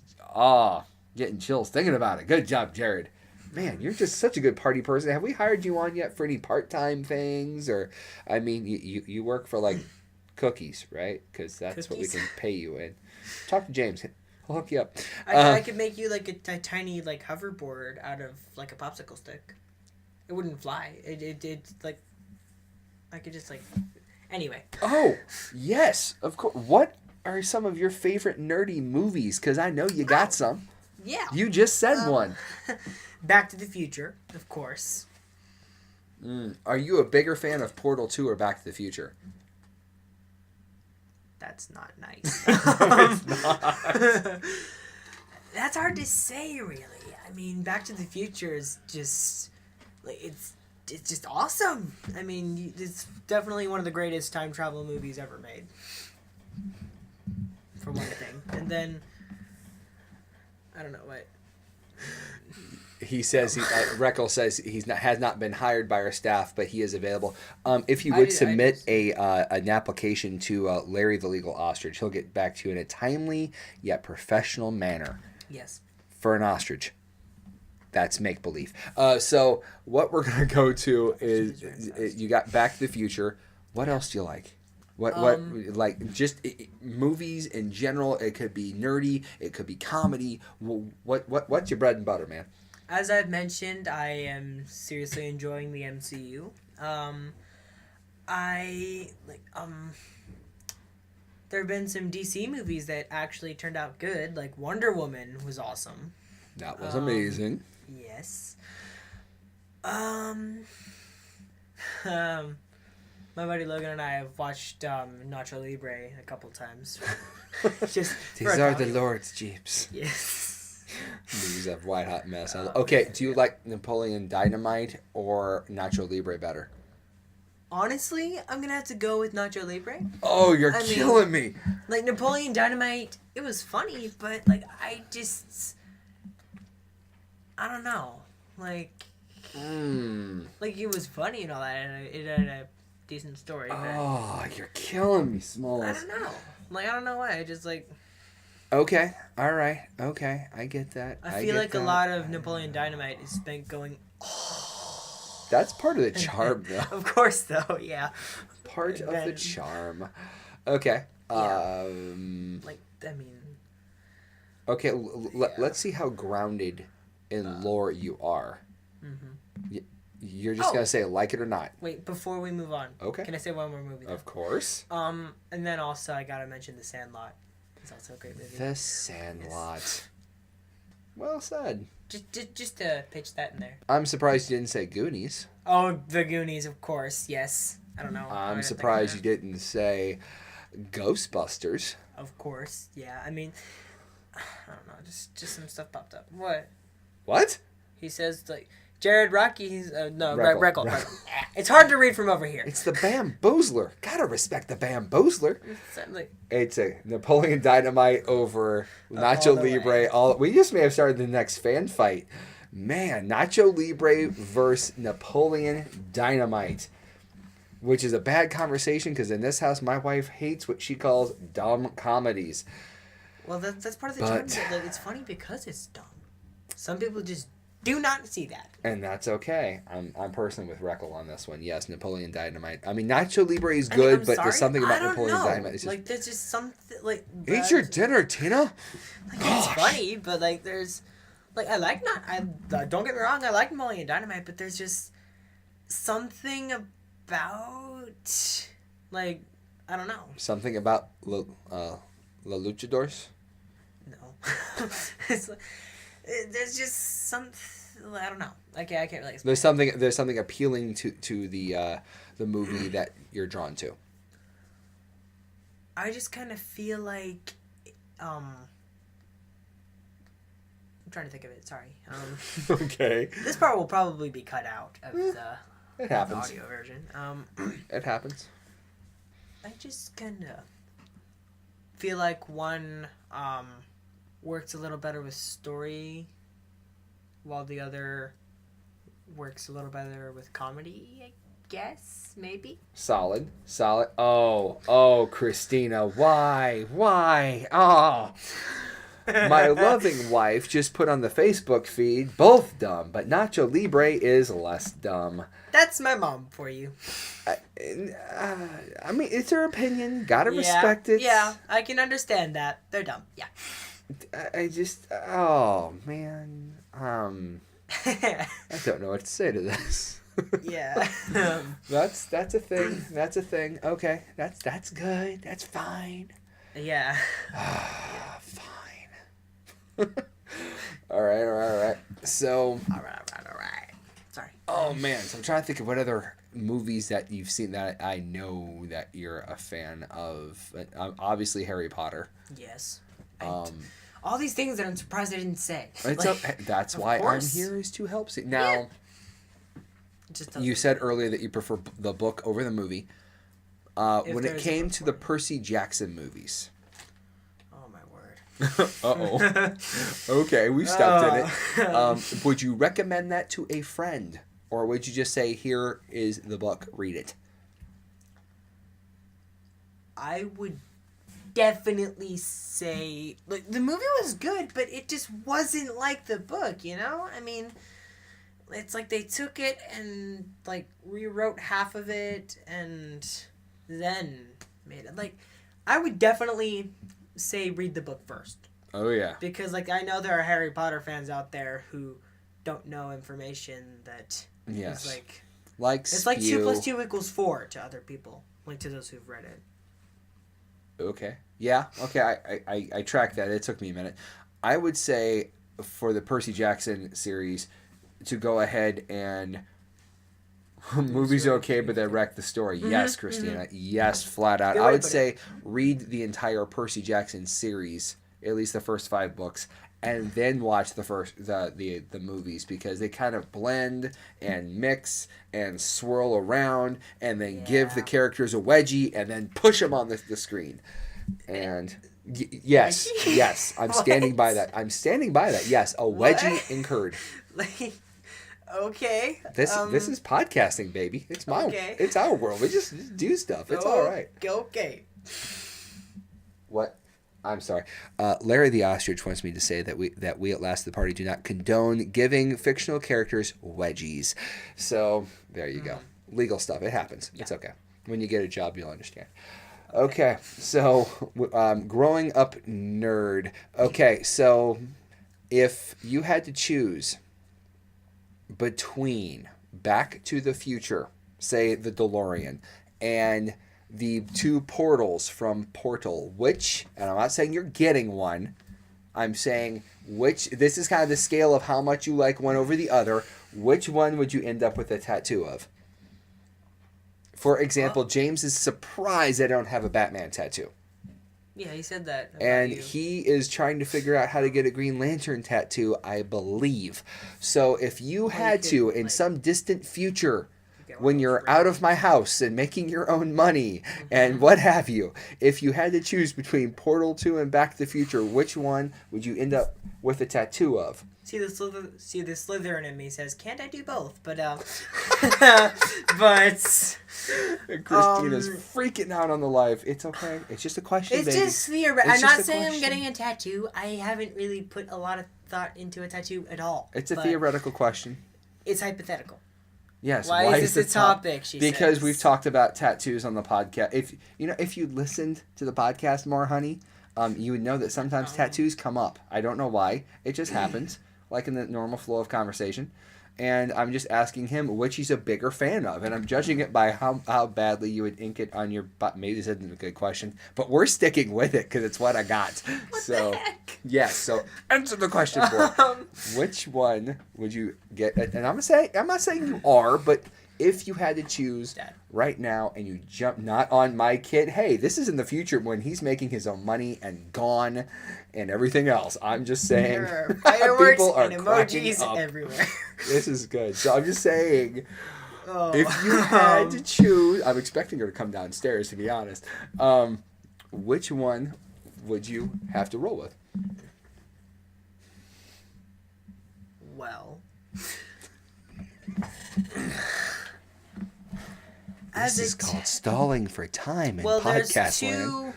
getting chills thinking about it. Good job, Jared. Man, you're just such a good party person. Have we hired you on yet for any part-time things? Or, I mean, you work for, like, cookies, right? Because that's what we Cookies? can pay you in. Talk to James. I'll hook you up. I could make you like a tiny like hoverboard out of like a popsicle stick. It wouldn't fly. It like I could just like anyway. Oh, yes, of course. What are some of your favorite nerdy movies? Because I know you got some. Yeah. You just said one. Back to the Future, of course. Are you a bigger fan of Portal 2 or Back to the Future? That's not nice. It's not. That's hard to say, really. I mean, Back to the Future is just like it's just awesome. I mean, it's definitely one of the greatest time travel movies ever made. For one thing, and then I don't know what. He says, Reckel says has not been hired by our staff, but he is available. If you would submit an application to Larry the Legal Ostrich, he'll get back to you in a timely yet professional manner. Yes. For an ostrich. That's make-believe. So what we're going to go to is you got Back to the Future. What else do you like? What like just movies in general? It could be nerdy. It could be comedy. What's your bread and butter, man? As I've mentioned, I am seriously enjoying the MCU. There have been some DC movies that actually turned out good. Like Wonder Woman was awesome. That was amazing. Yes. My buddy Logan and I have watched Nacho Libre a couple times. Just these are the Lord's Jeeps. Yes. Movies of white hot mess. Okay, do you like Napoleon Dynamite or Nacho Libre better? Honestly, I'm gonna have to go with Nacho Libre. Oh, you're killing me. Like Napoleon Dynamite, it was funny, but like I don't know. Like it was funny and all that, and it had a decent story. Oh, you're killing me, Smalls. I don't know. Like I don't know why. I just like. Okay. All right. Okay. I get that. I feel like a lot of Napoleon Dynamite is spent going. That's part of the charm, though. Of course, though. Yeah. Part of the charm. Okay. Yeah. Okay. Let's see how grounded in lore you are. Mm-hmm. You're just gonna say like it or not. Wait, before we move on. Okay. Can I say one more movie? Of course. And then also I gotta mention The Sandlot. It's also a great movie. The Sandlot. Yes. Well said. Just to pitch that in there. I'm surprised you didn't say Goonies. Oh, The Goonies, of course. Yes. I don't know. I'm surprised you didn't say Ghostbusters. Of course. Yeah. I mean, I don't know. Just some stuff popped up. What? What? He says like Jared Rocky. He's Reckle. It's hard to read from over here. It's the Bamboozler. Gotta respect the Bamboozler. It's a Napoleon Dynamite over Nacho Libre. We just may have started the next fan fight. Man, Nacho Libre versus Napoleon Dynamite, which is a bad conversation because in this house, my wife hates what she calls dumb comedies. Well, that's part of the charm. Like, it's funny because it's dumb. Some people just do not see that. And that's okay. I'm personally with Reckle on this one. Yes, Napoleon Dynamite. I mean, Nacho Libre is good, but there's something about Napoleon Dynamite. It's just, like, there's just something, like... Eat your dinner, Tina! Like, it's funny, but, like, there's... Like, don't get me wrong, I like Napoleon Dynamite, but there's just something about... Like, I don't know. Something about La Luchadors? No. It's like... There's just something I don't know. I can't really explain. There's something appealing to the movie that you're drawn to. I just kind of feel like I'm trying to think of it. Sorry. Okay. This part will probably be cut out of it happens. The audio version. It happens. I just kind of feel like one works a little better with story, while the other works a little better with comedy, I guess, maybe? Solid. Oh, Christina, why? Oh. My loving wife just put on the Facebook feed, both dumb, but Nacho Libre is less dumb. That's my mom for you. I mean, it's her opinion. Gotta respect it. Yeah, I can understand that. They're dumb, yeah. I just, oh man, I don't know what to say to this. Yeah, that's a thing. That's a thing. Okay, that's good. That's fine. Yeah. Fine. All right. So. All right. Sorry. Oh man, so I'm trying to think of what other movies that you've seen that I know that you're a fan of. Obviously, Harry Potter. Yes. All these things that I'm surprised I didn't say. That's why I'm here, is to help. Now, You said earlier that you prefer the book over the movie. When it came to the Percy Jackson movies. Oh, my word. Uh-oh. Okay, we stepped in it. Would you recommend that to a friend? Or would you just say, here is the book, read it? I would definitely say... Like, the movie was good, but it just wasn't like the book, you know? I mean, it's like they took it and, like, rewrote half of it and then made it. Like, I would definitely say read the book first. Oh, yeah. Because, like, I know there are Harry Potter fans out there who don't know information that is, like... It's like 2 + 2 = 4 to other people. Like, to those who've read it. Okay. Yeah. Okay. I tracked that. It took me a minute. I would say for the Percy Jackson series to go ahead and movie's okay, but they wreck the story. Mm-hmm, yes, Christina. Mm-hmm. Yes, flat out. I would say read the entire Percy Jackson series, at least the first 5 books, and then watch the movies because they kind of blend and mix and swirl around and then give the characters a wedgie and then push them on the screen. And yes, I'm standing by that. Yes, a wedgie incurred. Like, okay. This is podcasting, baby. It's it's our world. We just do stuff. It's all right. Okay. What? I'm sorry. Larry the Ostrich wants me to say that we at Last of the Party do not condone giving fictional characters wedgies. So there you go. Legal stuff. It happens. Yeah. It's okay. When you get a job, you'll understand. Okay. So growing up nerd. Okay. So if you had to choose between Back to the Future, say the DeLorean, and the 2 portals from Portal, which, and I'm not saying you're getting one, I'm saying this is kind of the scale of how much you like one over the other, which one would you end up with a tattoo of? For example, James is surprised I don't have a Batman tattoo. Yeah, he said that. And he is trying to figure out how to get a Green Lantern tattoo, I believe. So if you had to, in some distant future, when you're out of my house and making your own money and what have you, if you had to choose between Portal 2 and Back to the Future, which one would you end up with a tattoo of? See the Slytherin in me says, can't I do both? But Christina's freaking out on the live. It's okay. It's just a question, it's baby. Just theoretical. I'm not saying I'm getting a tattoo. I haven't really put a lot of thought into a tattoo at all. It's a theoretical question. It's hypothetical. Yes. Why is this a topic? Because we've talked about tattoos on the podcast. If you listened to the podcast more, honey, you would know that sometimes tattoos come up. I don't know why. It just happens, like in the normal flow of conversation. And I'm just asking him which he's a bigger fan of, and I'm judging it by how badly you would ink it on your butt. Maybe this isn't a good question, but we're sticking with it because it's what I got. What the heck? Yes. So answer the question for which one would you get? And I'm not saying you are, but if you had to choose right now and you jump not on my kid, hey, this is in the future when he's making his own money and gone and everything else. I'm just saying there are fireworks people are and emojis everywhere. This is good. So I'm just saying if you had to choose, I'm expecting her to come downstairs to be honest. Which one would you have to roll with? Well, this is called stalling for time in podcast land.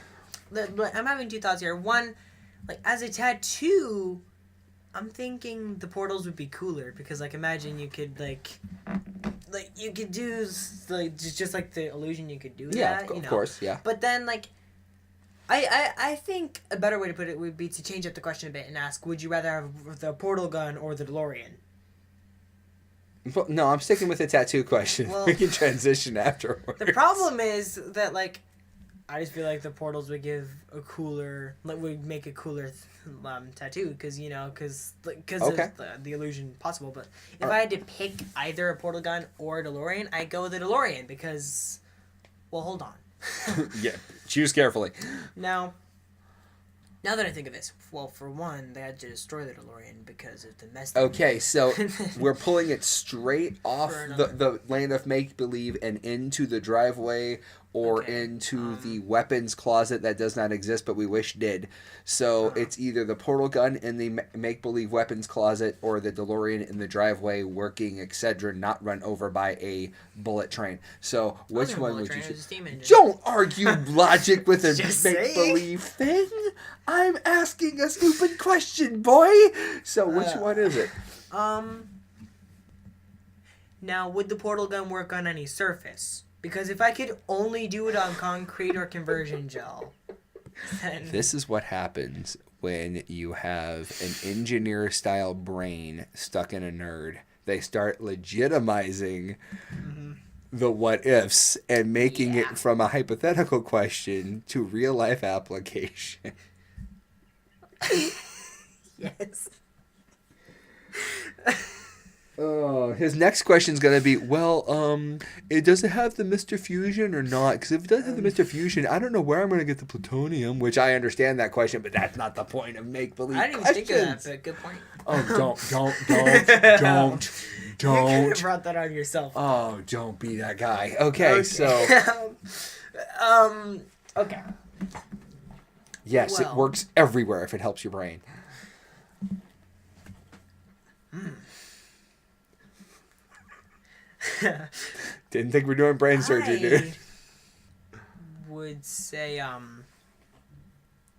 I'm having 2 thoughts here. One, like as a tattoo, I'm thinking the portals would be cooler because, like, imagine you could like you could do like just like the illusion you could do that. Of course, yeah. But then like. I think a better way to put it would be to change up the question a bit and ask, would you rather have the portal gun or the DeLorean? No, I'm sticking with the tattoo question. Well, we can transition afterwards. The problem is that, like, I just feel like the portals would give a cooler, would make a cooler tattoo because of the illusion possible. But if I had to pick either a portal gun or a DeLorean, I'd go with the DeLorean because, well, hold on. Yeah, choose carefully. Now, Now that I think of this, well, for one, they had to destroy the DeLorean because of the mess. They Okay, made. so we're pulling it straight off For the land of make-believe and into the driveway or into the weapons closet that does not exist but we wish did. So it's either the portal gun in the make-believe weapons closet or the DeLorean in the driveway working, etc., not run over by a bullet train. So which one would you choose? Don't argue logic with a make-believe thing. I'm asking a stupid question, boy. So which one is it? Now, would the portal gun work on any surface? Because if I could only do it on concrete or conversion gel, then... This is what happens when you have an engineer-style brain stuck in a nerd. They start legitimizing the what-ifs and making it from a hypothetical question to real-life application. Yes. Oh, his next question is going to be, does it have the Mr. Fusion or not? Because if it doesn't have the Mr. Fusion, I don't know where I'm going to get the plutonium, which I understand that question, but that's not the point of make-believe I didn't even think of that, but good point. Oh, don't. You could have brought that on yourself. Oh, don't be that guy. Okay. So. Okay. Yes, it works everywhere if it helps your brain. Didn't think we're doing brain surgery, dude. Would say,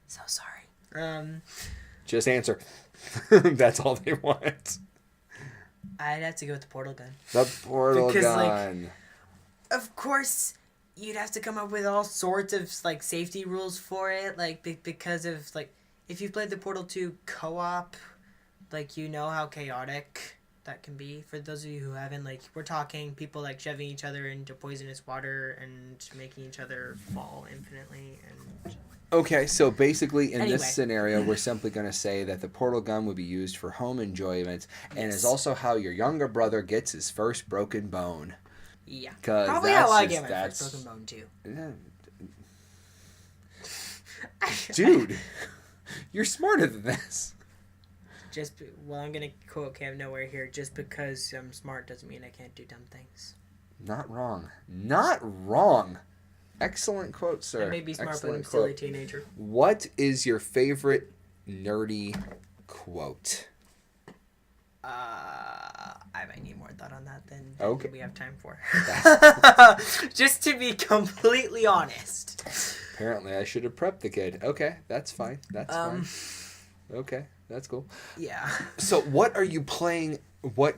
so sorry. Just answer. That's all they want. I'd have to go with the portal gun. The portal gun. Of course, you'd have to come up with all sorts of, safety rules for it, because of, if you've played the Portal 2 co-op, you know how chaotic that can be. For those of you who haven't, we're talking people, shoving each other into poisonous water and making each other fall infinitely, and... Okay, so basically in this scenario, we're simply going to say that the portal gun would be used for home enjoyment and is also how your younger brother gets his first broken bone. Yeah. Probably how I get my first broken bone, too. Dude, you're smarter than this. I'm going to quote Cam Nowhere here. Just because I'm smart doesn't mean I can't do dumb things. Not wrong. Not wrong. Excellent quote, sir. I may be smart, but I'm still a teenager. What is your favorite nerdy quote? I might need more thought on that than we have time for. Just to be completely honest. Apparently, I should have prepped the kid. Okay, that's fine. That's fine. Okay, that's cool. Yeah. So, what are you playing? What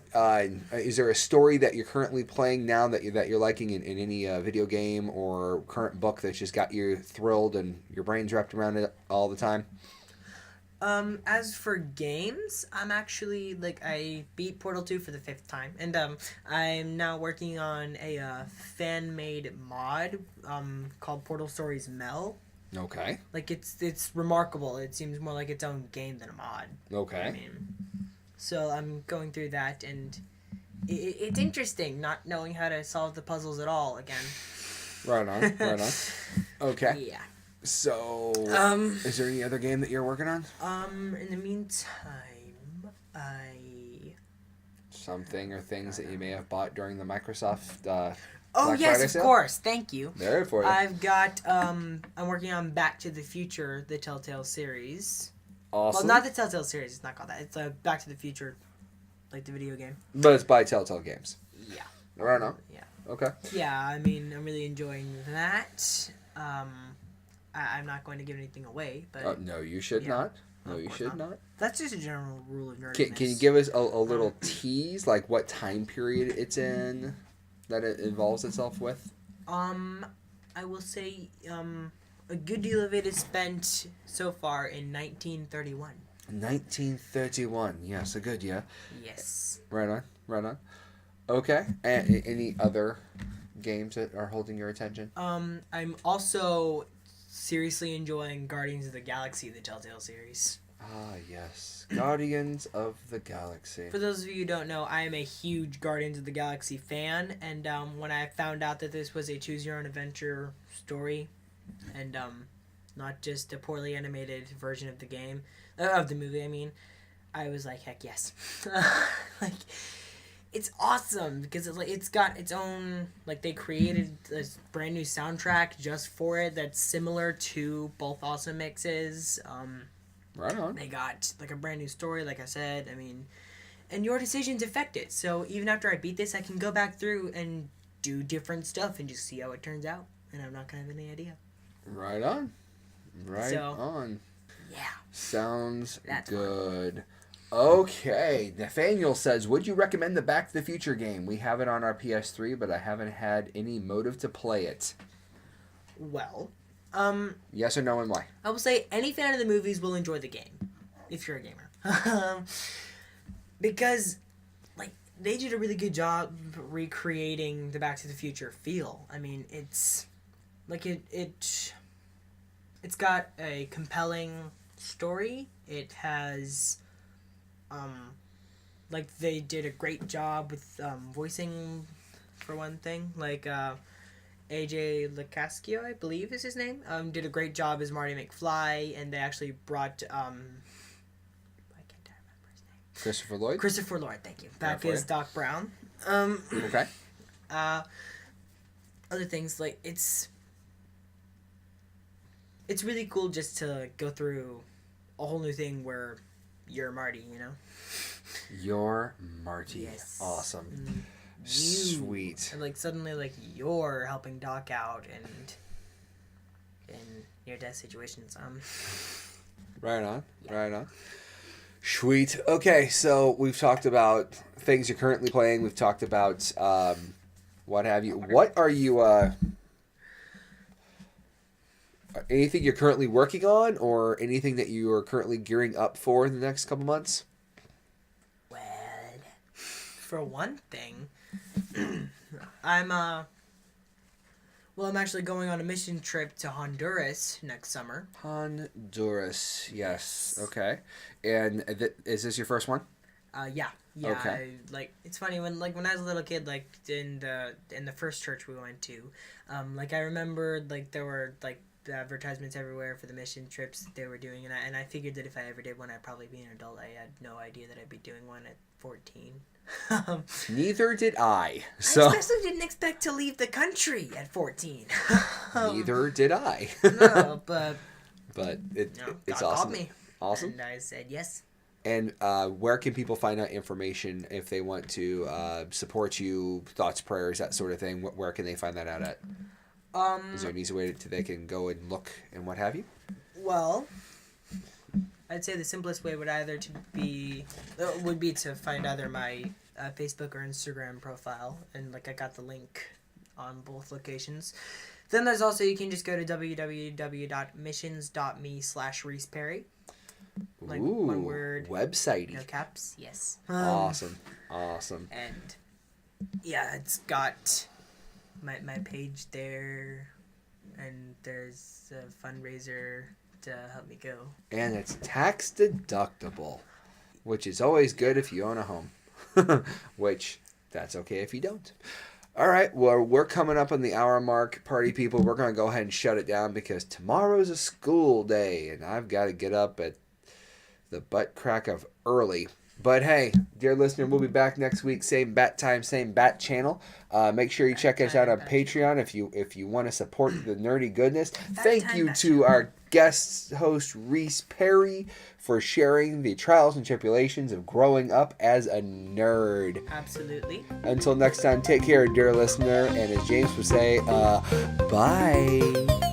is there a story that you're currently playing now that you're liking in any video game or current book that's just got you thrilled and your brain's wrapped around it all the time? As for games, I'm actually, I beat Portal 2 for the 5th time, and, I'm now working on a, fan-made mod, called Portal Stories Mel. Okay. It's remarkable. It seems more like its own game than a mod. Okay. So I'm going through that, and it's interesting not knowing how to solve the puzzles at all again. Right on. Okay. Yeah. So, is there any other game that you're working on? In the meantime, something or things that you may have bought during the Microsoft Black Friday sale? Of course. Thank you. There for you. I've got, I'm working on Back to the Future, the Telltale series. Awesome. Well, not the Telltale series. It's not called that. It's Back to the Future, the video game. But it's by Telltale Games. Yeah. Right on. Yeah. Okay. Yeah, I'm really enjoying that. I'm not going to give anything away, but... no, you should not. No, you should not. That's just a general rule of nerdiness. Can you give us a little tease, what time period it's in that it involves itself with? I will say, a good deal of it is spent so far in 1931. 1931, yes, a good year. Yes. Right on. Okay, and any other games that are holding your attention? I'm also seriously enjoying Guardians of the Galaxy, the Telltale series. Ah, yes. Guardians of the Galaxy. For those of you who don't know, I am a huge Guardians of the Galaxy fan, and when I found out that this was a choose-your-own-adventure story, and not just a poorly animated version of the game, of the movie, I mean, I was like, heck yes. Like, it's awesome because it's got its own, like, they created this brand new soundtrack just for it that's similar to both awesome mixes. Right on. They got like a brand new story, like I said. I mean, and your decisions affect it. So even after I beat this, I can go back through and do different stuff and just see how it turns out. And I'm not gonna have any idea. Right on. Right on. Yeah. Sounds That's good. Fun. Okay. Nathaniel says, would you recommend the Back to the Future game? We have it on our PS3, but I haven't had any motive to play it. Well, yes or no, and why? I will say any fan of the movies will enjoy the game, if you're a gamer. Because, like, they did a really good job recreating the Back to the Future feel. I mean, it's like it's got a compelling story. It has, like, they did a great job with voicing, for one thing. Like, AJ Lacascio, I believe is his name, did a great job as Marty McFly, and they actually brought, I can't remember his name. Christopher Lloyd, thank you. Back as Doc Brown. Okay. Other things, like, it's really cool just to go through a whole new thing where you're Marty, you know? You're Marty. Yes. Awesome. Sweet. And, like, suddenly, like, you're helping Doc out and in near-death situations. Right on. Yeah. Right on. Sweet. Okay, so we've talked about things you're currently playing. We've talked about what have you. What are you... anything you're currently working on, or anything that you are currently gearing up for in the next couple months? Well, for one thing, I'm actually going on a mission trip to Honduras next summer. Honduras, yes. Okay. And is this your first one? Yeah. Okay. It's funny when I was a little kid, like in the first church we went to, like I remembered like there were like the advertisements everywhere for the mission trips that they were doing, and I figured that if I ever did one, I'd probably be an adult. I had no idea that I'd be doing one at 14. Neither did I. So I especially didn't expect to leave the country at 14. Neither did I. No, but it's God awesome. called me. Awesome. And I said yes. And where can people find out information if they want to support you, thoughts, prayers, that sort of thing? Where can they find that out at? Is there an easy way they can go and look and what have you? Well, I'd say the simplest way would be to find either my Facebook or Instagram profile, and like I got the link on both locations. Then there's also, you can just go to www.missions.me/Reece Perry. Like one word. Website. No caps. Yes. Awesome. And yeah, it's got my page there, and there's a fundraiser to help me go. And it's tax deductible, which is always good if you own a home. Which, that's okay if you don't. All right, well, we're coming up on the hour mark, party people. We're going to go ahead and shut it down because tomorrow's a school day, and I've got to get up at the butt crack of early. But hey, dear listener, we'll be back next week, same bat time, same bat channel. Make sure you check us out on Patreon if you want to support the nerdy goodness. Thank you to our guest host Reece Perry for sharing the trials and tribulations of growing up as a nerd. Absolutely. Until next time, take care, dear listener, and as James would say, bye.